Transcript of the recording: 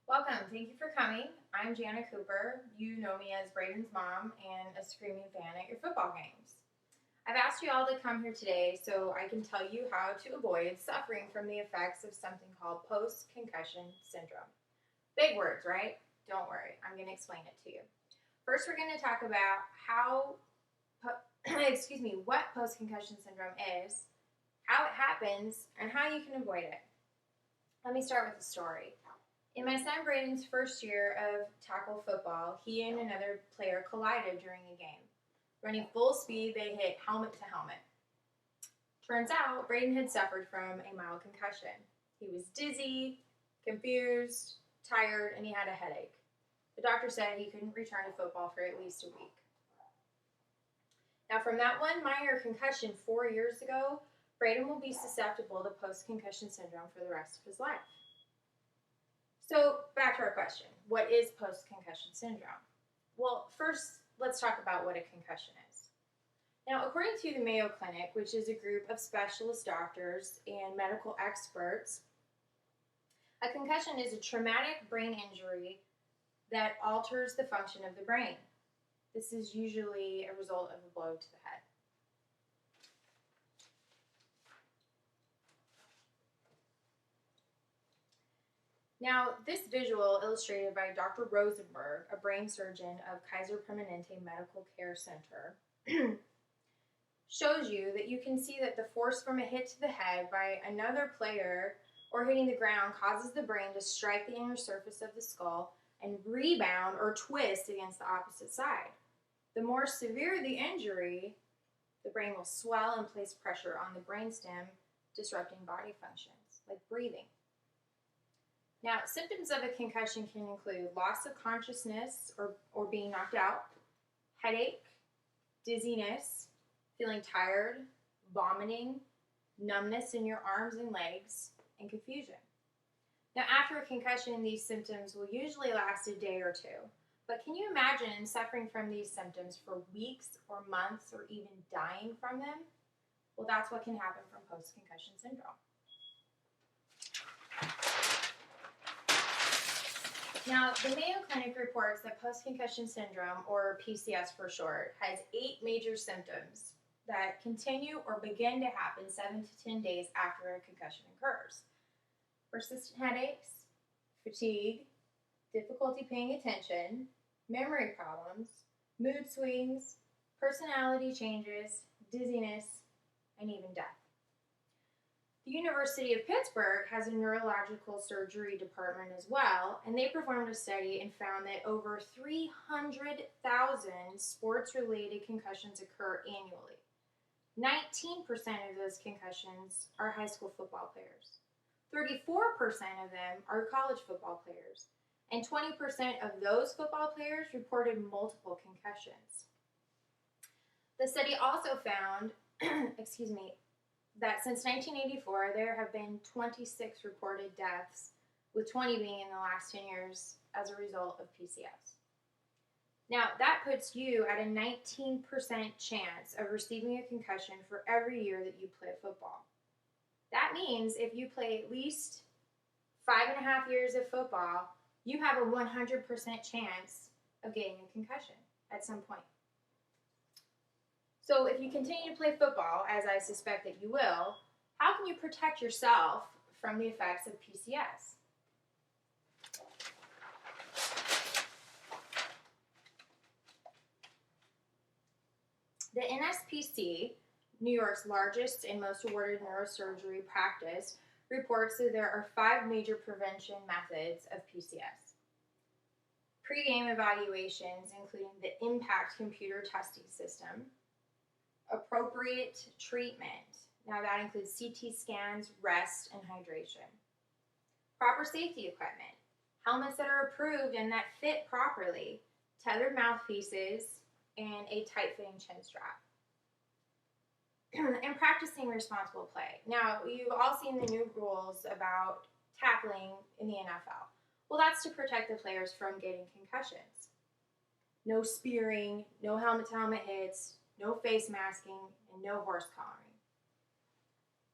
Welcome. Thank you for coming. I'm Jana Cooper. You know me as Braden's mom and a screaming fan at your football games. I've asked you all to come here today so I can tell you how to avoid suffering from the effects of something called post-concussion syndrome. Big words, right? Don't worry. I'm going to explain it to you. First, we're going to talk about what post-concussion syndrome is, how it happens, and how you can avoid it. Let me start with a story. In my son Braden's first year of tackle football, he and another player collided during a game. Running full speed, they hit helmet to helmet. Turns out, Braden had suffered from a mild concussion. He was dizzy, confused, tired, and he had a headache. The doctor said he couldn't return to football for at least a week. Now, from that one minor concussion 4 years ago, Braden will be susceptible to post-concussion syndrome for the rest of his life. So back to our question, what is post-concussion syndrome? Well, first, let's talk about what a concussion is. Now, according to the Mayo Clinic, which is a group of specialist doctors and medical experts, a concussion is a traumatic brain injury that alters the function of the brain. This is usually a result of a blow to the head. Now, this visual illustrated by Dr. Rosenberg, a brain surgeon of Kaiser Permanente Medical Care Center, shows you that you can see that the force from a hit to the head by another player or hitting the ground causes the brain to strike the inner surface of the skull and rebound or twist against the opposite side. The more severe the injury, the brain will swell and place pressure on the brainstem, disrupting body functions like breathing. Now, symptoms of a concussion can include loss of consciousness or being knocked out, headache, dizziness, feeling tired, vomiting, numbness in your arms and legs, and confusion. Now, after a concussion, these symptoms will usually last a day or two. But can you imagine suffering from these symptoms for weeks or months or even dying from them? Well, that's what can happen from post-concussion syndrome. Now, the Mayo Clinic reports that post-concussion syndrome, or PCS for short, has 8 major symptoms that continue or begin to happen 7 to 10 days after a concussion occurs. Persistent headaches, fatigue, difficulty paying attention, memory problems, mood swings, personality changes, dizziness, and even death. The University of Pittsburgh has a neurological surgery department as well, and they performed a study and found that over 300,000 sports-related concussions occur annually. 19% of those concussions are high school football players. 34% of them are college football players. And 20% of those football players reported multiple concussions. The study also found, that since 1984, there have been 26 reported deaths, with 20 being in the last 10 years as a result of PCS. Now, that puts you at a 19% chance of receiving a concussion for every year that you play football. That means if you play at least 5.5 years of football, you have a 100% chance of getting a concussion at some point. So if you continue to play football, as I suspect that you will, how can you protect yourself from the effects of PCS? The NSPC, New York's largest and most awarded neurosurgery practice, reports that there are 5 major prevention methods of PCS. Pre-game evaluations, including the IMPACT computer testing system. Appropriate treatment. Now that includes CT scans, rest, and hydration. Proper safety equipment. Helmets that are approved and that fit properly. Tethered mouthpieces, and a tight-fitting chin strap. And practicing responsible play. Now, you've all seen the new rules about tackling in the NFL. Well, that's to protect the players from getting concussions. No spearing, no helmet-to-helmet hits, no face masking, and no horse collaring.